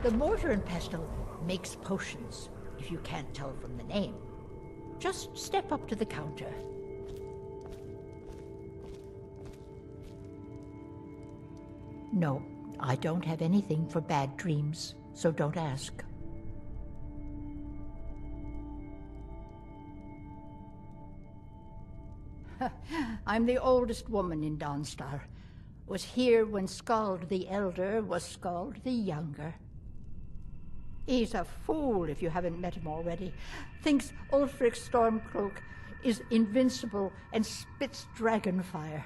The mortar and pestle makes potions, if you can't tell from the name. Just step up to the counter. No, I don't have anything for bad dreams, so don't ask. I'm the oldest woman in Dawnstar. Was here when Skald the Elder was Skald the Younger. He's a fool if you haven't met him already. Thinks Ulfric's Stormcloak is invincible and spits dragon fire.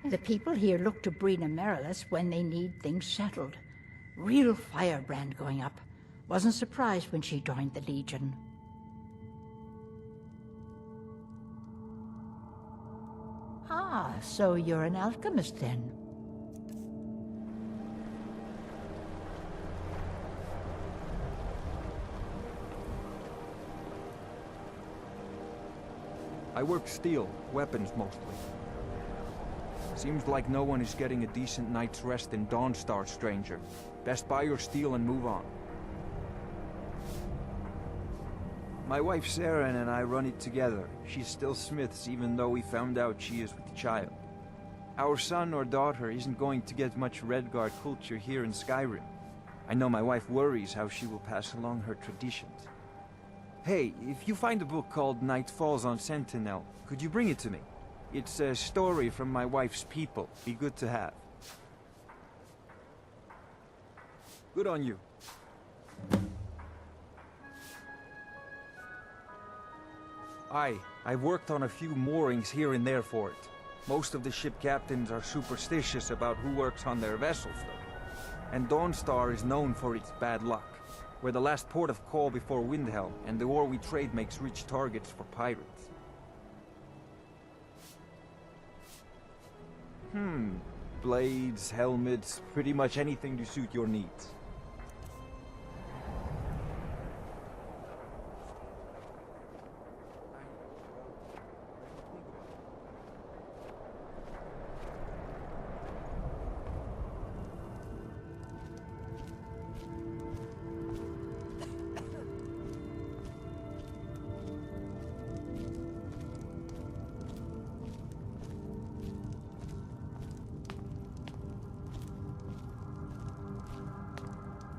The people here look to Brina Merilis when they need things settled. Real firebrand going up. Wasn't surprised when she joined the Legion. Ah, so you're an alchemist then? I work steel, weapons mostly. Seems like no one is getting a decent night's rest in Dawnstar, stranger. Best buy your steel and move on. My wife Saren and I run it together. She's still Smith's even though we found out she is with the child. Our son or daughter isn't going to get much Redguard culture here in Skyrim. I know my wife worries how she will pass along her traditions. Hey, if you find a book called Night Falls on Sentinel, could you bring it to me? It's a story from my wife's people. Be good to have. Good on you. I've worked on a few moorings here and there for it. Most of the ship captains are superstitious about who works on their vessels, though. And Dawnstar is known for its bad luck. We're the last port of call before Windhelm, and the ore we trade makes rich targets for pirates. Blades, helmets, pretty much anything to suit your needs.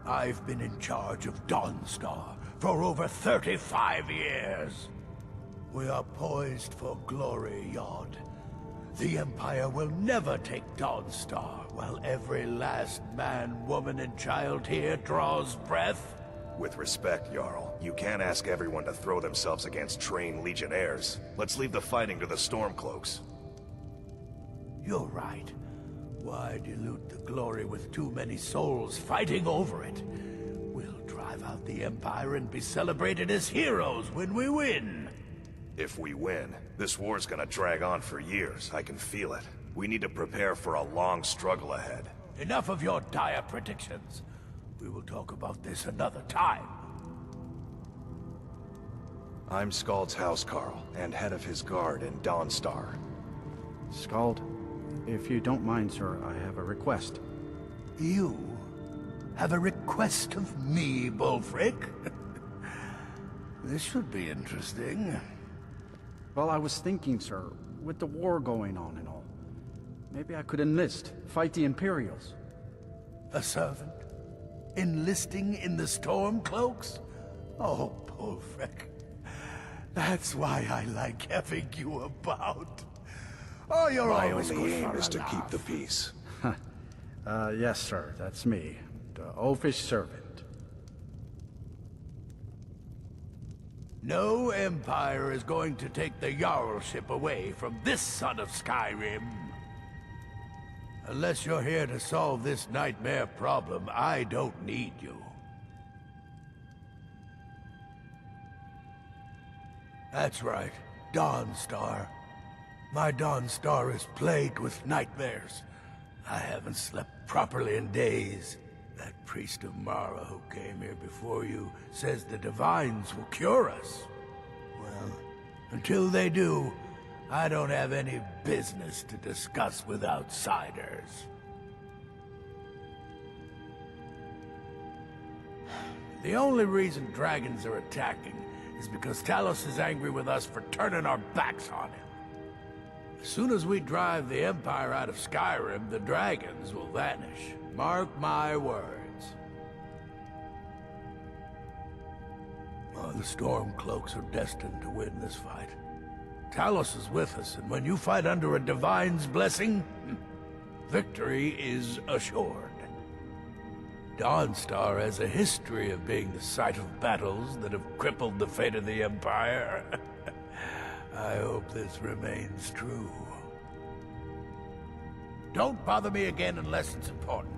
I've been in charge of Dawnstar for over 35 years. We are poised for glory, Yod. The Empire will never take Dawnstar while every last man, woman, and child here draws breath. With respect, Jarl, you can't ask everyone to throw themselves against trained legionnaires. Let's leave the fighting to the Stormcloaks. You're right. Why dilute the glory with too many souls fighting over it? We'll drive out the Empire and be celebrated as heroes when we win. If we win, this war's gonna drag on for years. I can feel it. We need to prepare for a long struggle ahead. Enough of your dire predictions. We will talk about this another time. I'm Skald's housecarl, and head of his guard in Dawnstar. Skald, if you don't mind, sir, I have a request. You have a request of me, Bulfric? This should be interesting. Well, I was thinking, sir, with the war going on and all, maybe I could enlist, fight the Imperials. A servant? Enlisting in the Stormcloaks? Oh, Bulfric. That's why I like having you about. Oh, you're My always only good aim for is a to keep laugh. the peace. Yes, sir, that's me, the oafish servant. No Empire is going to take the Jarlship away from this son of Skyrim. Unless you're here to solve this nightmare problem, I don't need you. That's right, Dawnstar. My Dawnstar is plagued with nightmares. I haven't slept properly in days. That priest of Mara who came here before you says the Divines will cure us. Well, until they do, I don't have any business to discuss with outsiders. The only reason dragons are attacking is because Talos is angry with us for turning our backs on him. As soon as we drive the Empire out of Skyrim, the dragons will vanish. Mark my words. Oh, the Stormcloaks are destined to win this fight. Talos is with us, and when you fight under a Divine's blessing, victory is assured. Dawnstar has a history of being the site of battles that have crippled the fate of the Empire. I hope this remains true. Don't bother me again unless it's important.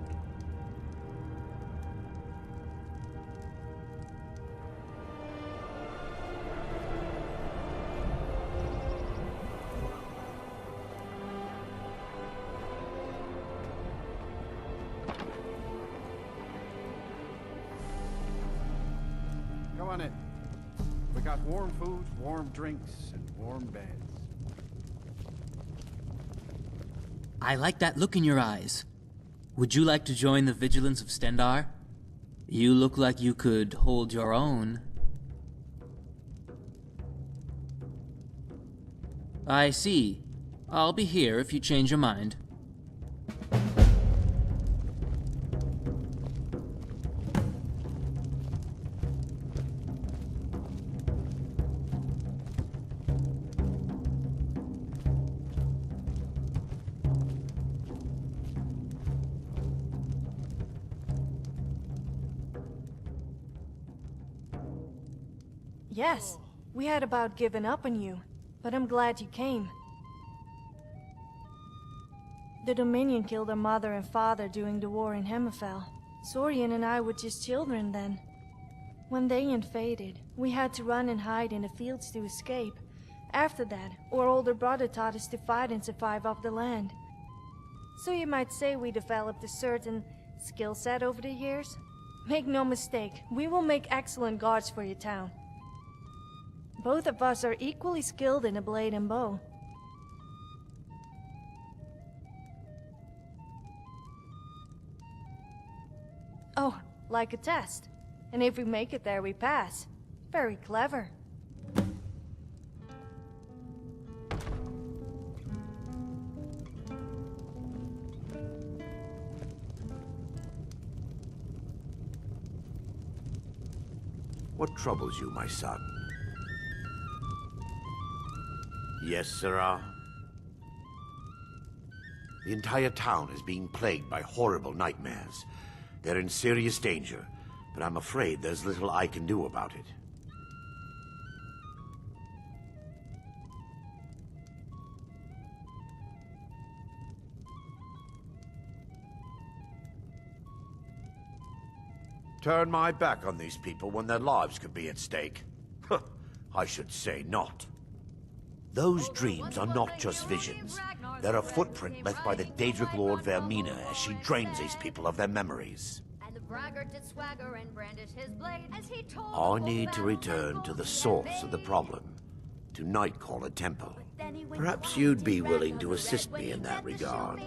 Go on in. We got warm food, warm drinks, and warm beds. I like that look in your eyes. Would you like to join the Vigilance of Stendar? You look like you could hold your own. I see. I'll be here if you change your mind. Yes, we had about given up on you, but I'm glad you came. The Dominion killed our mother and father during the war in Hammerfell. Sorian and I were just children then. When they invaded, we had to run and hide in the fields to escape. After that, our older brother taught us to fight and survive off the land. So you might say we developed a certain skill set over the years. Make no mistake, we will make excellent guards for your town. Both of us are equally skilled in a blade and bow. Oh, like a test. And if we make it there, we pass. Very clever. What troubles you, my son? Yes, sirrah. The entire town is being plagued by horrible nightmares. They're in serious danger, but I'm afraid there's little I can do about it. Turn my back on these people when their lives could be at stake? I should say not. Those dreams are not just visions. They're a footprint left by the Daedric Lord Vermina as she drains these people of their memories. I need to return to the source of the problem, to Nightcaller Temple. Perhaps you'd be willing to assist me in that regard.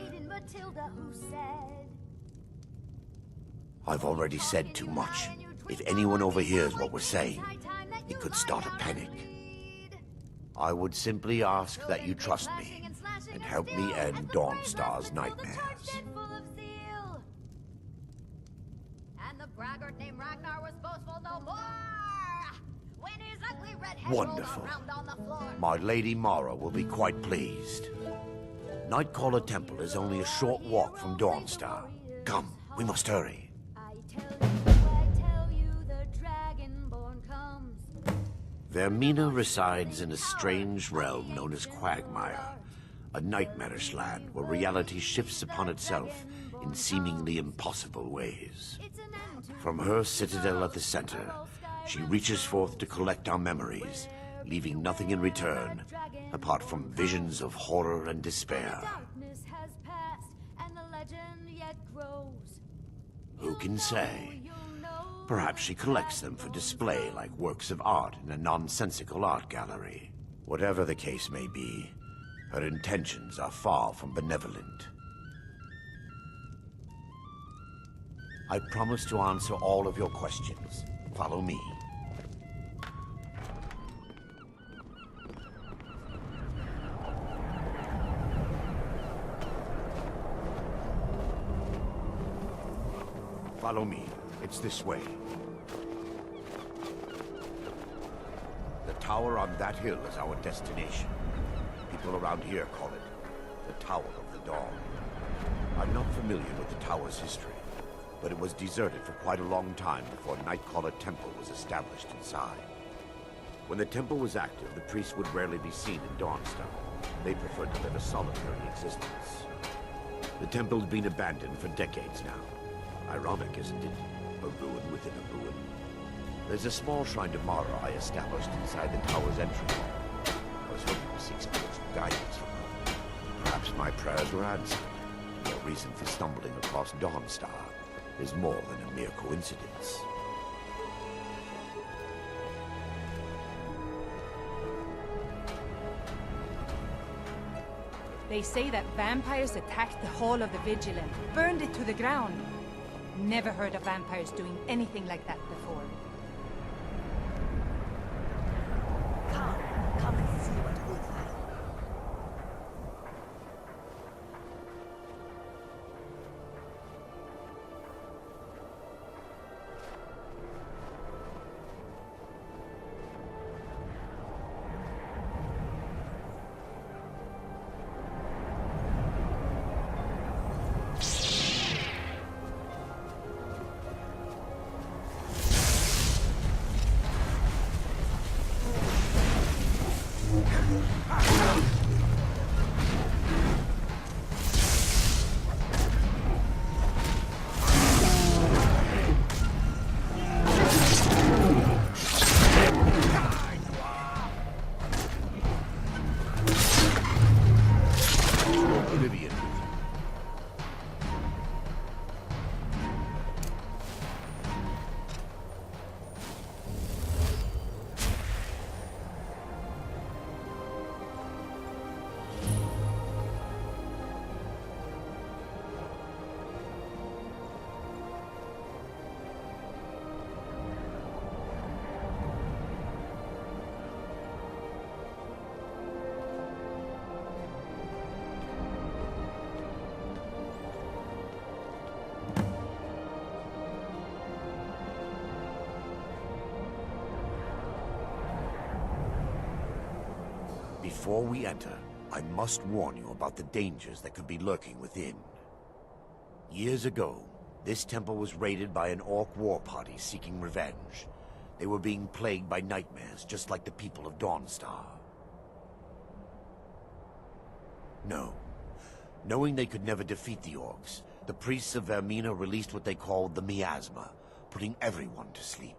I've already said too much. If anyone overhears what we're saying, it could start a panic. I would simply ask that you trust me and help me end Dawnstar's nightmares. Wonderful. My Lady Mara will be quite pleased. Nightcaller Temple is only a short walk from Dawnstar. Come, we must hurry. Vermina resides in a strange realm known as Quagmire, a nightmarish land where reality shifts upon itself in seemingly impossible ways. From her citadel at the center, she reaches forth to collect our memories, leaving nothing in return apart from visions of horror and despair. Who can say? Perhaps she collects them for display like works of art in a nonsensical art gallery. Whatever the case may be, her intentions are far from benevolent. I promise to answer all of your questions. Follow me. Follow me. It's this way. The tower on that hill is our destination. People around here call it the Tower of the Dawn. I'm not familiar with the tower's history, but it was deserted for quite a long time before Nightcaller Temple was established inside. When the temple was active, the priests would rarely be seen in Dawnstar. They preferred to live a solitary existence. The temple's been abandoned for decades now. Ironic, isn't it? A ruin within a ruin. There's a small shrine to Mara I established inside the tower's entry hall. I was hoping to seek spiritual guidance from her. Perhaps my prayers were answered. Your reason for stumbling across Dawnstar is more than a mere coincidence. They say that vampires attacked the Hall of the Vigilant, burned it to the ground. Never heard of vampires doing anything like that before. Come and see what we find. Before we enter, I must warn you about the dangers that could be lurking within. Years ago, this temple was raided by an orc war party seeking revenge. They were being plagued by nightmares, just like the people of Dawnstar. No. Knowing they could never defeat the orcs, the priests of Vermina released what they called the miasma, putting everyone to sleep.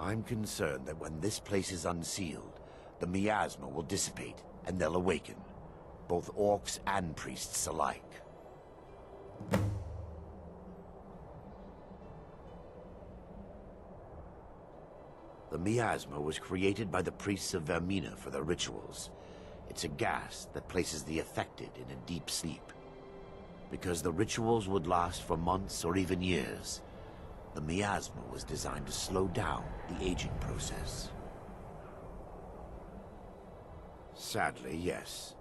I'm concerned that when this place is unsealed, the miasma will dissipate and they'll awaken, both orcs and priests alike. The miasma was created by the priests of Vermina for their rituals. It's a gas that places the affected in a deep sleep. Because the rituals would last for months or even years, the miasma was designed to slow down the aging process. Sadly, yes.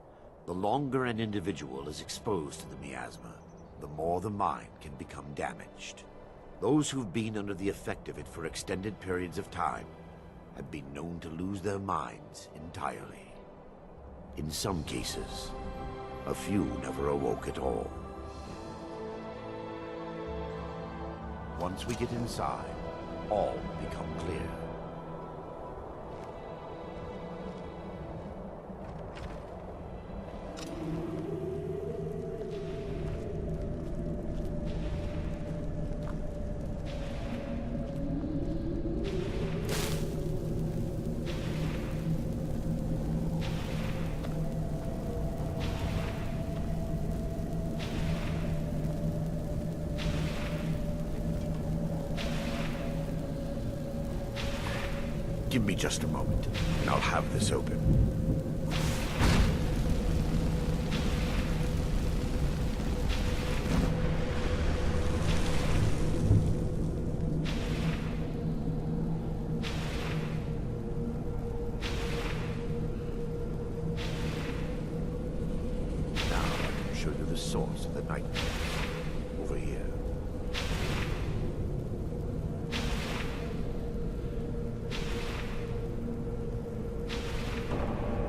The longer an individual is exposed to the miasma, the more the mind can become damaged. Those who've been under the effect of it for extended periods of time have been known to lose their minds entirely. In some cases, a few never awoke at all. Once we get inside, all will become clear. Give me just a moment, and I'll have this open. the source of the nightmares. Over here.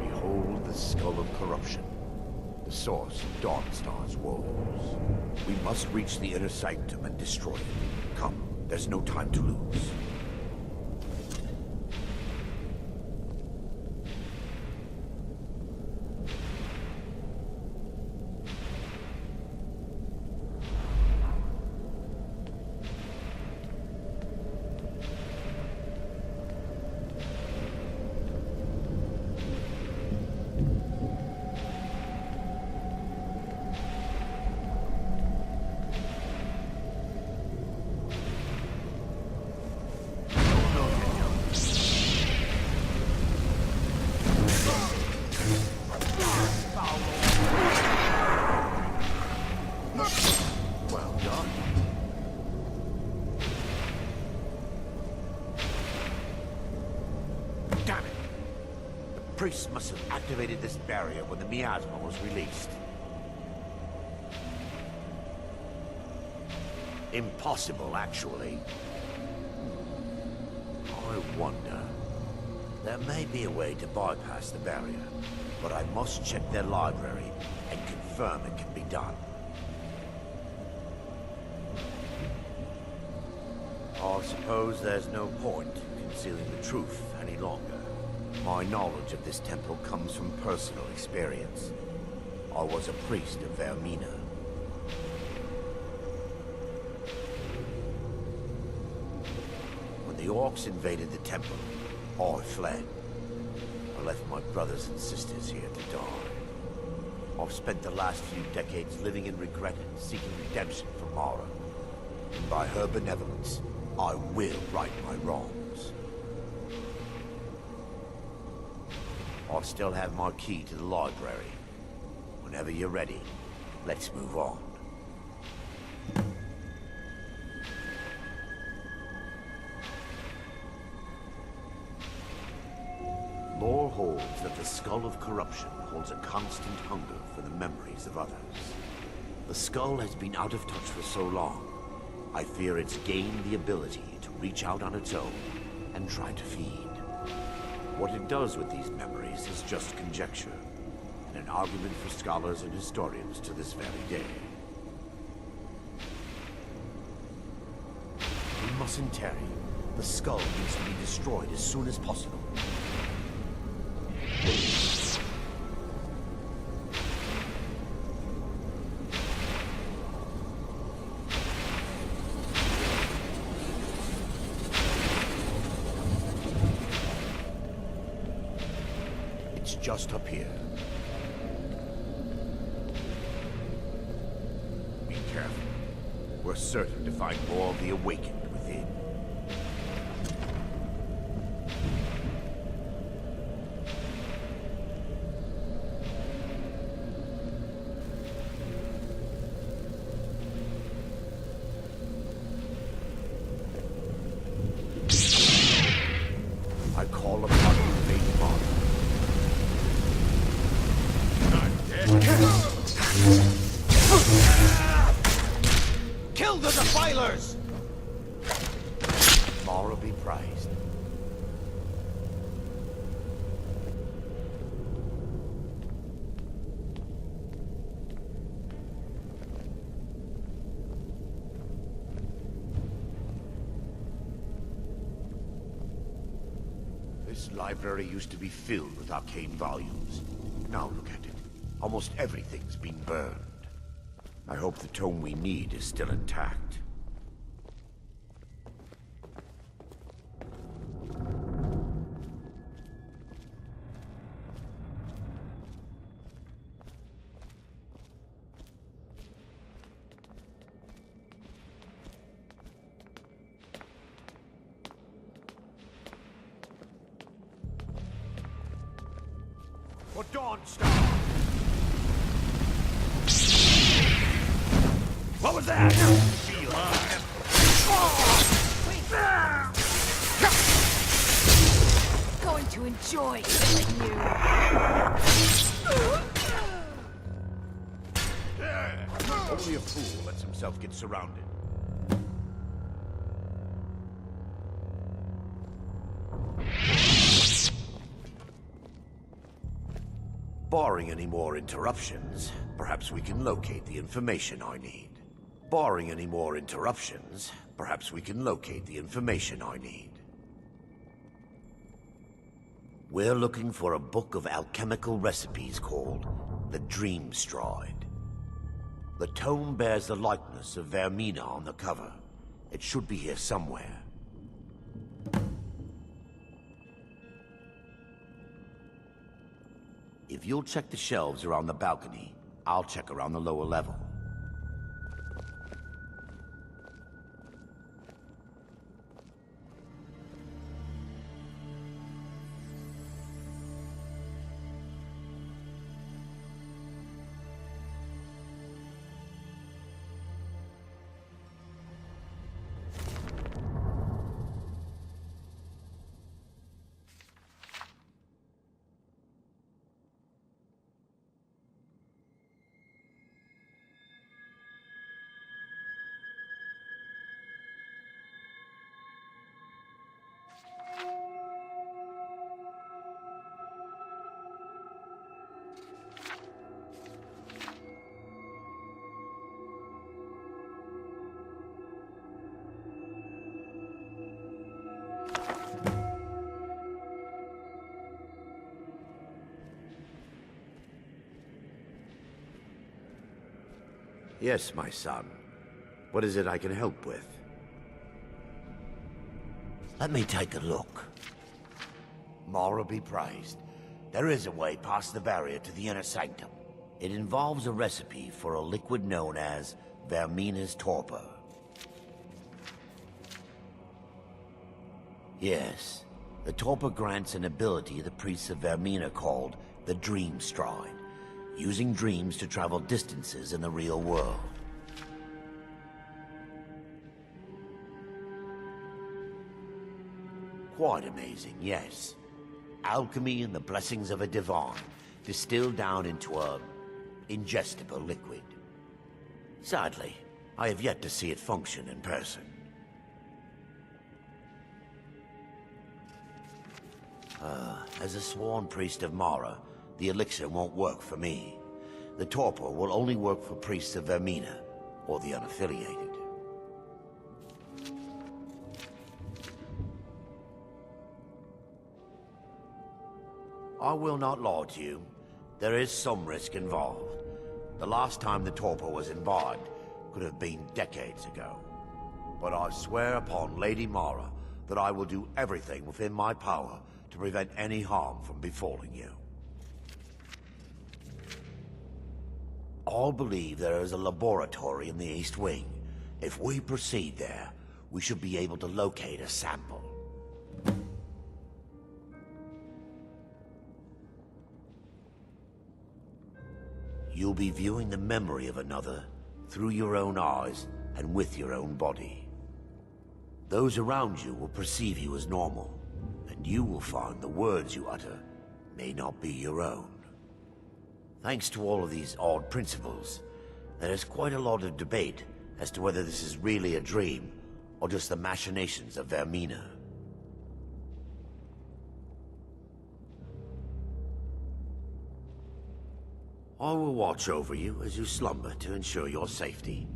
Behold the skull of corruption. The source of Dawnstar's woes. We must reach the inner sanctum and destroy it. Come, there's no time to lose. Priests must have activated this barrier when the miasma was released. Impossible, actually. I wonder. There may be a way to bypass the barrier, but I must check their library and confirm it can be done. I suppose there's no point concealing the truth any longer. My knowledge of this temple comes from personal experience. I was a priest of Vermina. When the orcs invaded the temple, I fled. I left my brothers and sisters here to die. I've spent the last few decades living in regret and seeking redemption from Mara. And by her benevolence, I will right my wrongs. I still have my key to the library. Whenever you're ready, let's move on. Lore holds that the skull of corruption holds a constant hunger for the memories of others. The skull has been out of touch for so long, I fear it's gained the ability to reach out on its own and try to feed. What it does with these memories is just conjecture, and an argument for scholars and historians to this very day. We mustn't tarry. The skull needs to be destroyed as soon as possible. Just up here. Be careful. We're certain to find more of the awakened within. I call upon you, Lady Mara. Kill the defilers! Mara be praised. This library used to be filled with arcane volumes. Now look at it. Almost everything's been burned. I hope the tome we need is still intact. For Dawnstar! What was that? Feel Going to enjoy killing you. Only a fool lets himself get surrounded. Barring any more interruptions, perhaps we can locate the information I need. Barring any more interruptions, perhaps we can locate the information I need. We're looking for a book of alchemical recipes called the Dream Stride. The tome bears the likeness of Vermina on the cover. It should be here somewhere. If you'll check the shelves around the balcony, I'll check around the lower level. Yes, my son. What is it I can help with? Let me take a look. Mara be praised. There is a way past the barrier to the inner sanctum. It involves a recipe for a liquid known as Vermina's torpor. Yes, the torpor grants an ability the priests of Vermina called the Dream Stride, using dreams to travel distances in the real world. Quite amazing, yes. Alchemy and the blessings of a divine, distilled down into a ingestible liquid. Sadly, I have yet to see it function in person. As a sworn priest of Mara, the elixir won't work for me. The torpor will only work for priests of Vermina, or the unaffiliated. I will not lie to you. There is some risk involved. The last time the torpor was imbibed could have been decades ago. But I swear upon Lady Mara that I will do everything within my power to prevent any harm from befalling you. I believe there is a laboratory in the East Wing. If we proceed there, we should be able to locate a sample. You'll be viewing the memory of another through your own eyes and with your own body. Those around you will perceive you as normal, and you will find the words you utter may not be your own. Thanks to all of these odd principles, there is quite a lot of debate as to whether this is really a dream or just the machinations of Vermina. I will watch over you as you slumber to ensure your safety.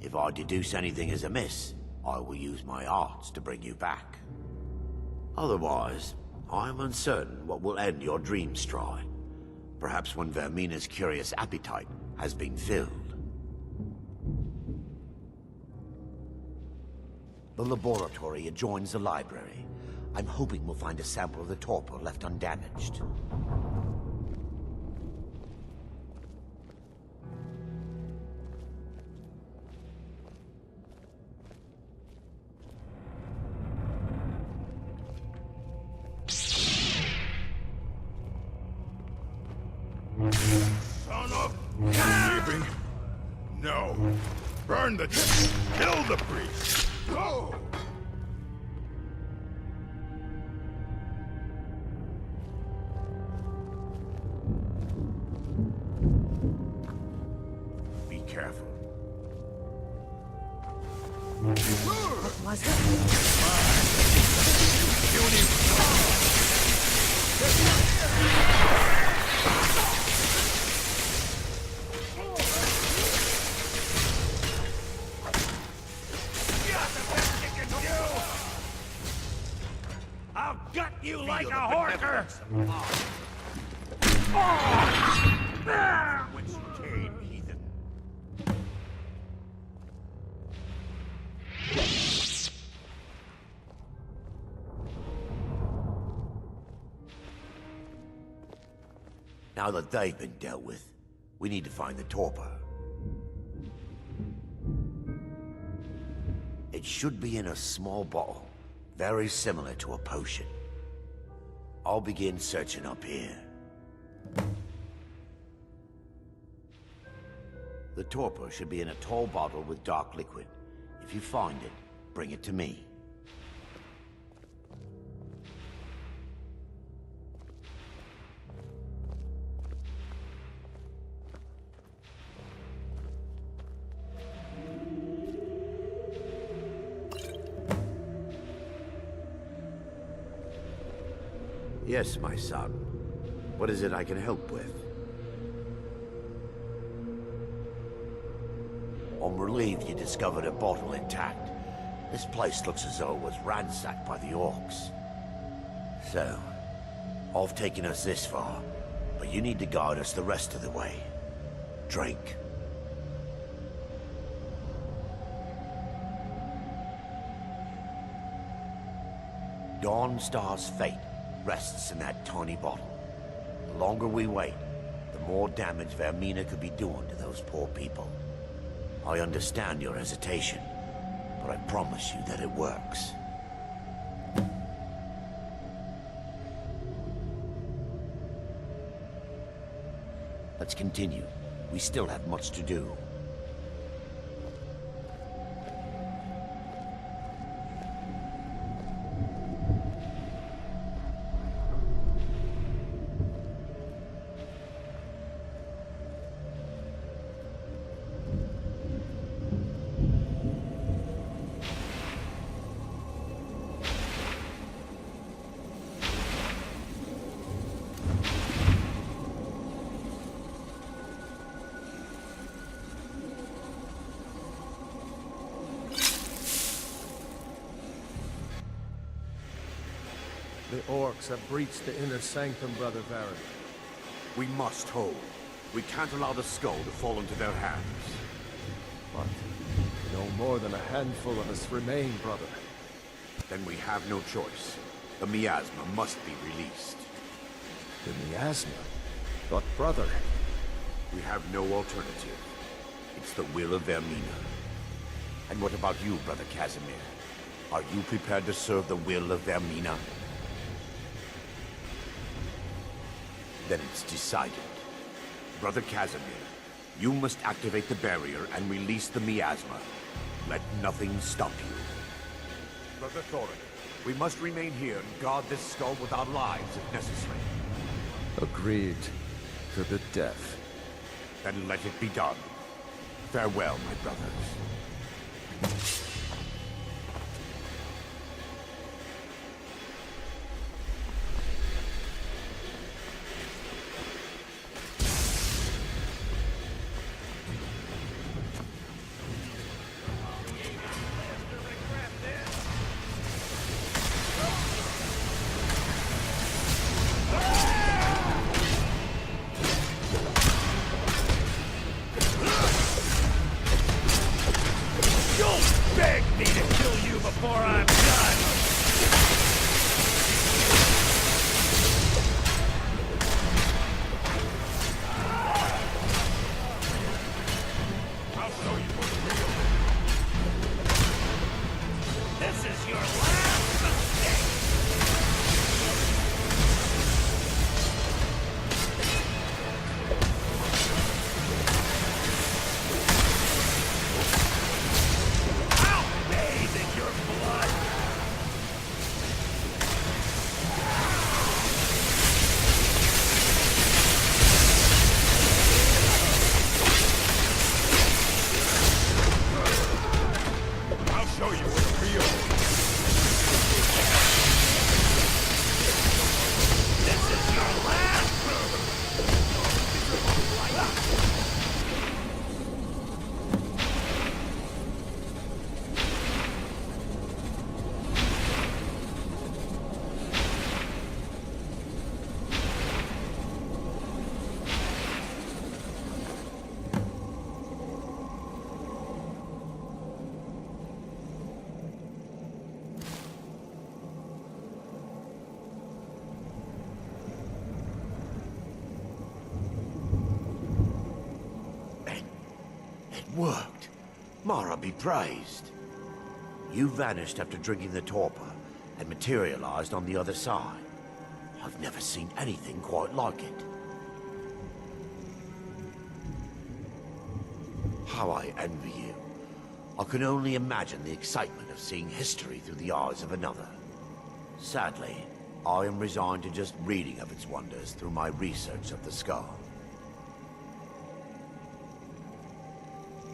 If I deduce anything is amiss, I will use my arts to bring you back. Otherwise, I am uncertain what will end your dream stride. Perhaps when Vermina's curious appetite has been filled. The laboratory adjoins the library. I'm hoping we'll find a sample of the torpor left undamaged. Son of... Sleeping? No. Burn the... Kill the priest. Go! Be careful. What was it? I'll gut you like a horker! Whence you came, heathen. Now that they've been dealt with, we need to find the torpor. It should be in a small bottle, very similar to a potion. I'll begin searching up here. The torpor should be in a tall bottle with dark liquid. If you find it, bring it to me. Yes, my son. What is it I can help with? I'm relieved you discovered a bottle intact. This place looks as though it was ransacked by the orcs. So, I've taken us this far, but you need to guide us the rest of the way. Drink. Dawnstar's fate rests in that tiny bottle. The longer we wait, the more damage Vermina could be doing to those poor people. I understand your hesitation, but I promise you that it works. Let's continue. We still have much to do. The orcs have breached the inner sanctum, Brother Varric. We must hold. We can't allow the skull to fall into their hands. But no more than a handful of us remain, brother. Then we have no choice. The miasma must be released. The miasma? But brother... We have no alternative. It's the will of Vermina. And what about you, Brother Casimir? Are you prepared to serve the will of Vermina? Then it's decided. Brother Casimir, you must activate the barrier and release the miasma. Let nothing stop you. Brother Thorin, we must remain here and guard this skull with our lives if necessary. Agreed. To the death. Then let it be done. Farewell, my brothers. worked. Mara be praised. You vanished after drinking the torpor and materialized on the other side. I've never seen anything quite like it. How I envy you. I can only imagine the excitement of seeing history through the eyes of another. Sadly, I am resigned to just reading of its wonders through my research of the skull.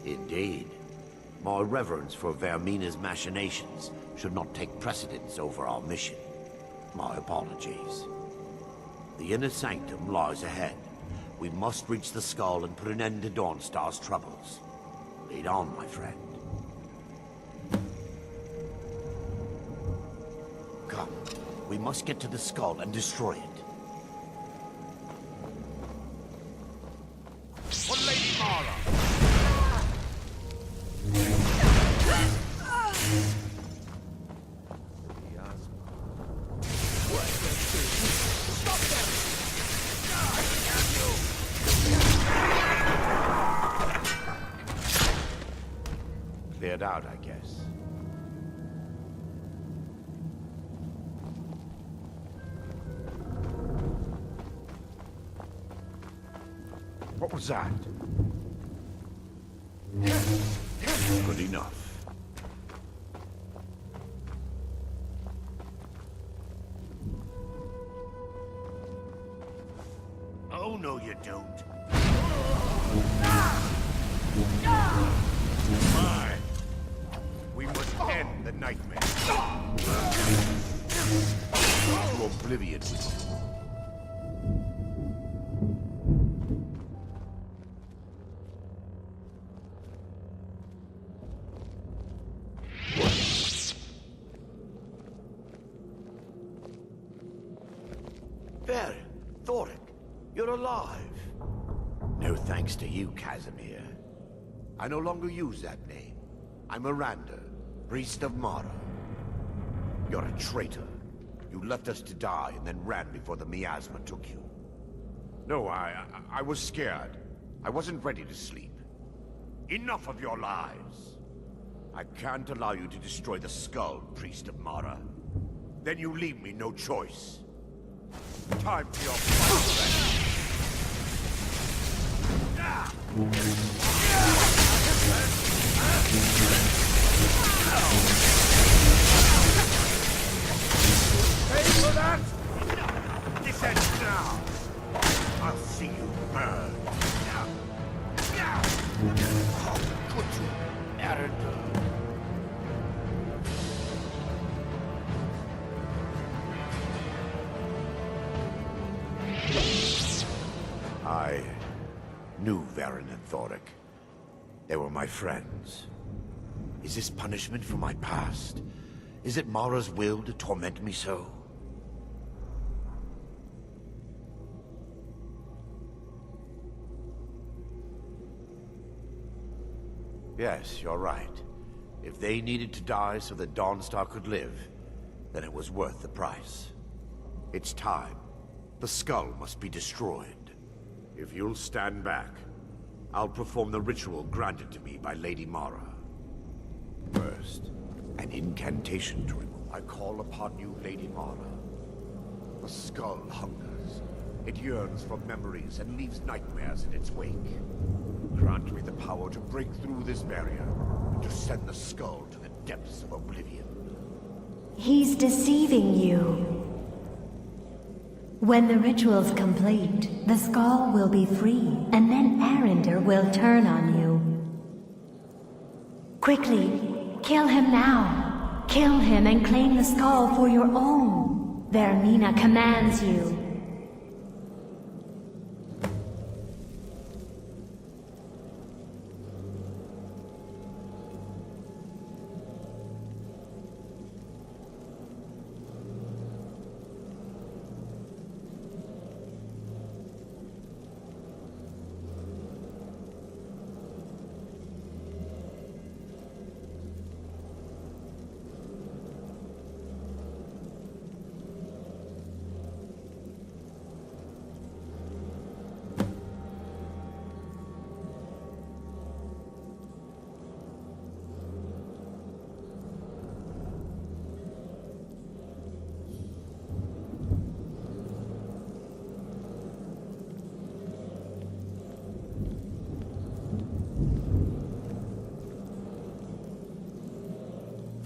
Indeed. My reverence for Vermina's machinations should not take precedence over our mission. My apologies. The inner sanctum lies ahead. We must reach the skull and put an end to Dawnstar's troubles. Lead on, my friend. Come, we must get to the skull and destroy it. For Lady Mara! Cleared out, I guess. What was that? Good enough. Oh, no you don't. Fine. We must end the nightmare. To oblivion with you. There, Thoric, you're alive. No thanks to you, Casimir. I no longer use that name. I'm Miranda, priest of Mara. You're a traitor. You left us to die and then ran before the miasma took you. No, I was scared. I wasn't ready to sleep. Enough of your lies. I can't allow you to destroy the skull, priest of Mara. Then you leave me no choice. Time for your fight. Pay for that! This ends now. I'll see you burn. How could you, Arendelle? I knew Varen and Thoric. They were my friends. Is this punishment for my past? Is it Mara's will to torment me so? Yes, you're right. If they needed to die so that Dawnstar could live, then it was worth the price. It's time. The skull must be destroyed. If you'll stand back, I'll perform the ritual granted to me by Lady Mara. First, an incantation to remove. I call upon you, Lady Mara. The skull hungers. It yearns for memories and leaves nightmares in its wake. Grant me the power to break through this barrier and to send the skull to the depths of oblivion. He's deceiving you. When the ritual's complete, the skull will be free, and then Arendelle will turn on you. Quickly, kill him now. Kill him and claim the skull for your own. Vermina commands you.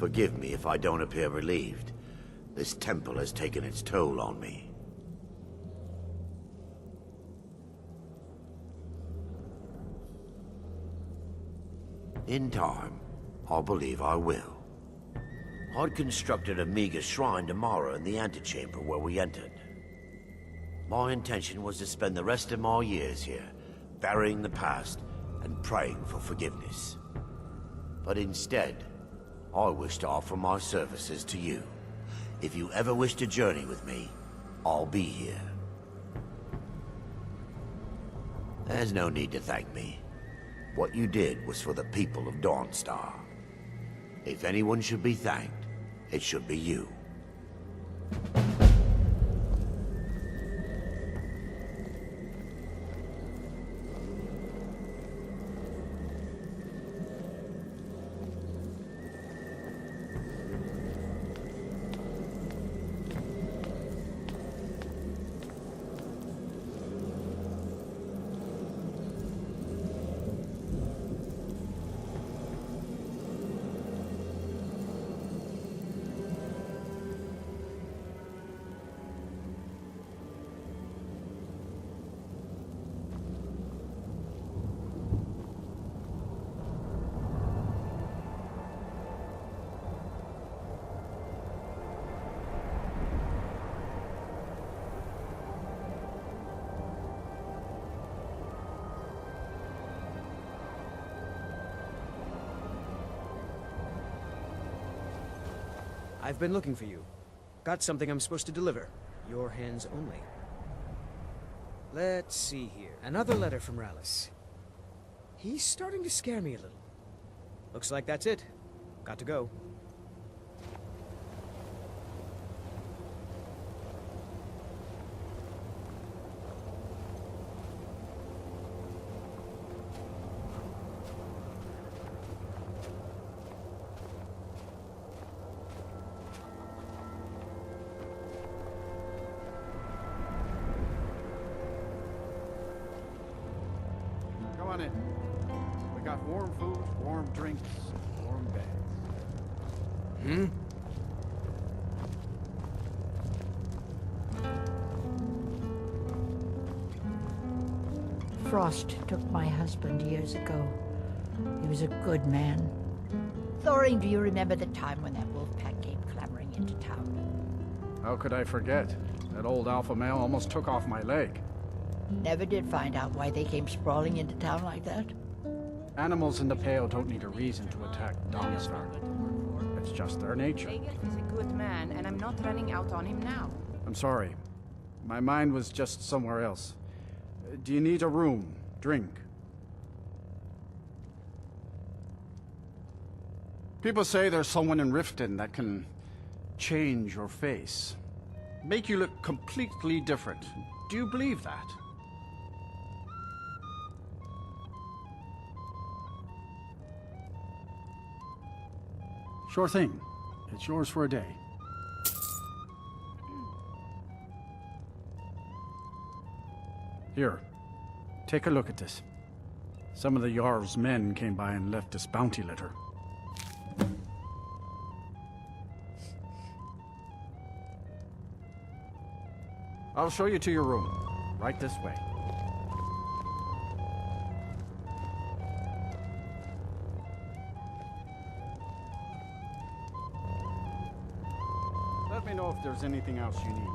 Forgive me if I don't appear relieved. This temple has taken its toll on me. In time, I believe I will. I'd constructed a meager shrine to Mara in the antechamber where we entered. My intention was to spend the rest of my years here, burying the past and praying for forgiveness. But instead, I wish to offer my services to you. If you ever wish to journey with me, I'll be here. There's no need to thank me. What you did was for the people of Dawnstar. If anyone should be thanked, it should be you. I've been looking for you. Got something I'm supposed to deliver. Your hands only. Let's see here. Another letter from Rallis. He's starting to scare me a little. Looks like that's it. Got to go. Come on in. We got warm food, warm drinks, warm beds. Frost took my husband years ago. He was a good man. Thorin, do you remember the time when that wolf pack came clamoring into town? How could I forget? That old alpha male almost took off my leg. Never did find out why they came sprawling into town like that. Animals in the Pale don't need a reason to attack Dawnstar. It's just their nature. Is a good man, and I'm not running out on him now. I'm sorry. My mind was just somewhere else. Do you need a room? Drink? People say there's someone in Riften that can change your face. Make you look completely different. Do you believe that? Sure thing. It's yours for a day. Here, take a look at this. Some of the Jarl's men came by and left this bounty letter. I'll show you to your room. Right this way. Let me know if there's anything else you need.